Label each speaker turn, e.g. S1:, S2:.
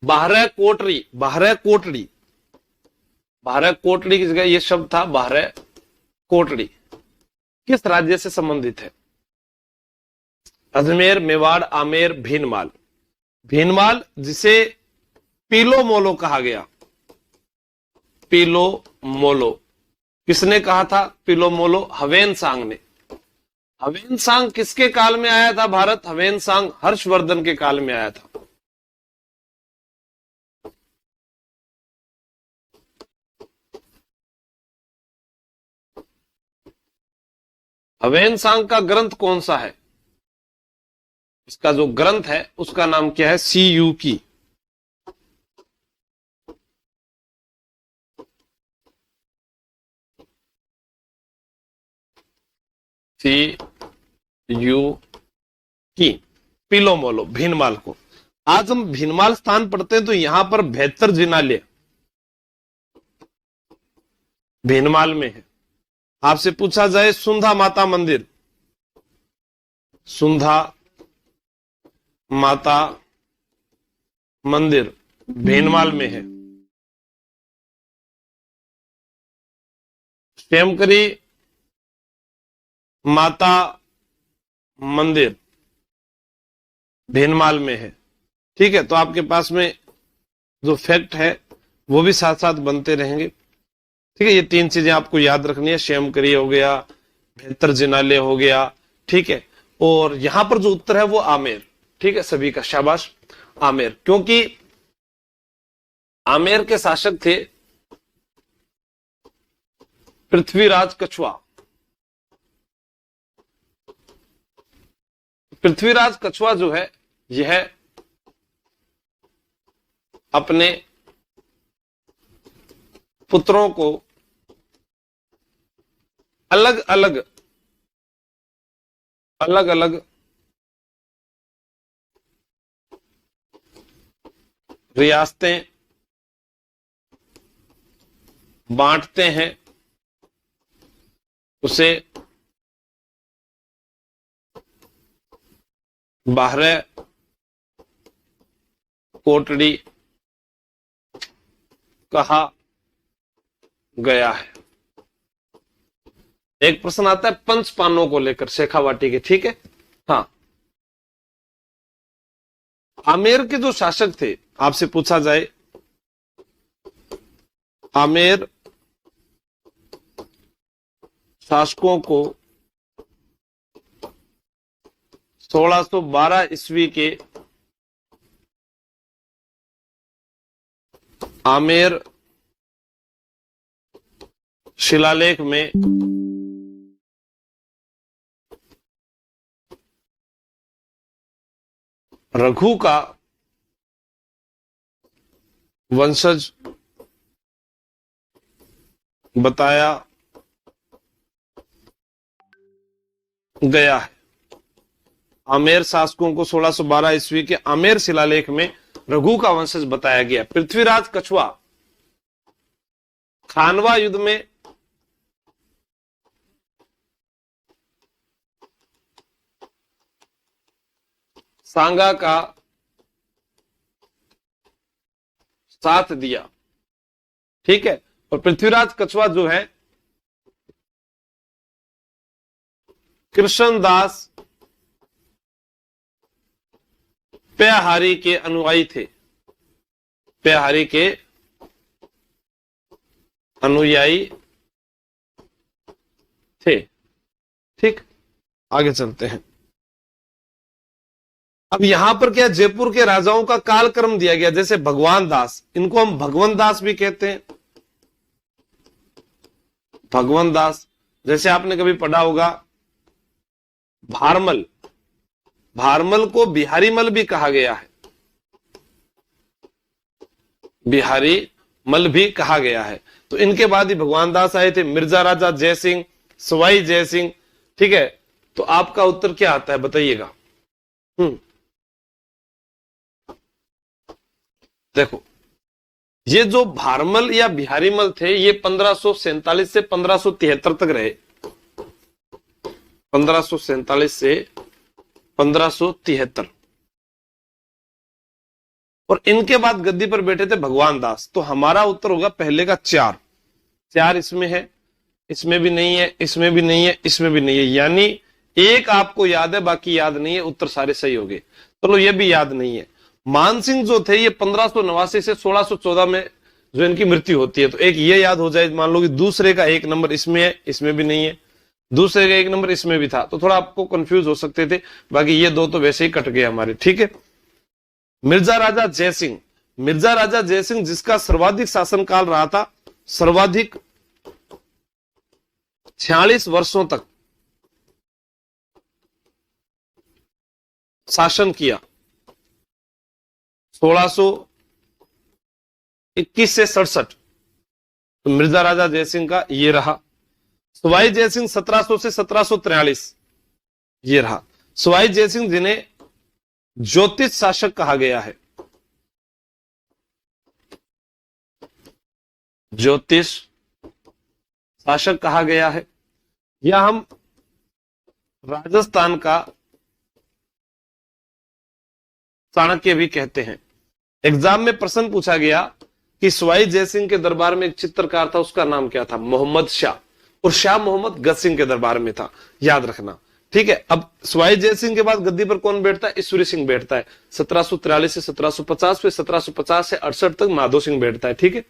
S1: बारह कोटड़ी, बारह कोटड़ी, बारह कोटड़ी की जगह ये शब्द था बारह कोटड़ी, किस राज्य से संबंधित है? अजमेर, मेवाड़, आमेर, भीनमाल। भीनमाल जिसे पीलो मोलो कहा गया, पीलो मोलो, किसने कहा था पीलो मोलो? हवेन सांग ने। हवेन सांग किसके काल में आया था भारत? हवेन सांग हर्षवर्धन के काल में आया था। हवेन सांग का ग्रंथ कौन सा है? इसका जो ग्रंथ है उसका नाम क्या है? सी यू की। सी यू की, पीलो मोलो, भीनमाल को। आज हम भीनमाल स्थान पढ़ते हैं तो यहां पर 72 जिनालय भीनमाल में है। आपसे पूछा जाए सुंधा माता मंदिर, सुंधा माता मंदिर भीनमाल में है। श्यामकरी माता मंदिर भीनमाल में है। ठीक है, तो आपके पास में जो फैक्ट है वो भी साथ साथ बनते रहेंगे। ठीक है, ये तीन चीजें आपको याद रखनी है। श्यामकरी हो गया, 72 जिनालय हो गया, ठीक है। और यहां पर जो उत्तर है वो आमेर। ठीक है, सभी का शाबाश, आमेर। क्योंकि आमेर के शासक थे पृथ्वीराज कछुआ। पृथ्वीराज कछुआ जो है यह अपने पुत्रों को अलग अलग अलग अलग रियासतें बांटते हैं, उसे बारह कोटड़ी कहा गया है। एक प्रश्न आता है पंच पानों को लेकर शेखावाटी के, ठीक है। हाँ, आमेर के जो शासक थे, आपसे पूछा जाए आमेर शासकों को 1612 ईस्वी के आमेर शिलालेख में रघु का वंशज बताया गया है। आमेर शासकों को 1612 ईस्वी के आमेर शिलालेख में रघु का वंशज बताया गया। पृथ्वीराज कछुआ खानवा युद्ध में सांगा का साथ दिया, ठीक है। और पृथ्वीराज कछुआ जो है कृष्णदास पेहारी के अनुयायी थे, पेहारी के अनुयायी थे। ठीक, आगे चलते हैं। अब यहां पर क्या जयपुर के राजाओं का कालक्रम दिया गया, जैसे भगवान दास, इनको हम भगवान दास भी कहते हैं। भगवान दास, जैसे आपने कभी पढ़ा होगा भारमल, भारमल को बिहारी मल भी कहा गया है, बिहारी मल भी कहा गया है। तो इनके बाद ही भगवान दास आए थे, मिर्जा राजा जय सिंह, सवाई जय सिंह, ठीक है। तो आपका उत्तर क्या आता है बताइएगा। देखो, ये जो भारमल या बिहारी मल थे ये 1547 से 1573 तक रहे, 1547 से 1573। और इनके बाद गद्दी पर बैठे थे भगवान दास। तो हमारा उत्तर होगा पहले का 4। 4 इसमें है, इसमें भी नहीं है, इसमें भी नहीं है, इसमें भी नहीं है, यानी एक आपको याद है, बाकी याद नहीं है। उत्तर सारे सही हो गए। चलो ये भी याद नहीं है। मानसिंह जो थे ये 1589 से 1614 में जो इनकी मृत्यु होती है, तो एक ये याद हो जाए। मान लो कि दूसरे का 1 नंबर इसमें है, इसमें भी नहीं है, दूसरे का 1 नंबर इसमें भी था, तो थोड़ा आपको कंफ्यूज हो सकते थे। बाकी ये 2 तो वैसे ही कट गए हमारे, ठीक है। मिर्जा राजा जयसिंह, मिर्जा राजा जयसिंह जिसका सर्वाधिक शासनकाल रहा था, सर्वाधिक 46 वर्षों तक शासन किया, 1621 से 67, तो मिर्जा राजा जयसिंह का ये रहा। सवाई जयसिंह 1700 से 1743, ये रहा। सवाई जयसिंह जिन्हें ज्योतिष शासक कहा गया है, ज्योतिष शासक कहा गया है, या हम राजस्थान का चाणक्य भी कहते हैं। एग्जाम में प्रश्न पूछा गया कि सवाई जयसिंह के दरबार में एक चित्रकार था, उसका नाम क्या था? मोहम्मद शाह। और शाह मोहम्मद गज सिंह के दरबार में था, याद रखना, ठीक है। अब सवाई जयसिंह के बाद गद्दी पर कौन बैठता है? ईश्वरी सिंह बैठता है। 1743 से 1750, फिर 1750 से 68 तक माधो सिंह बैठता है, ठीक है।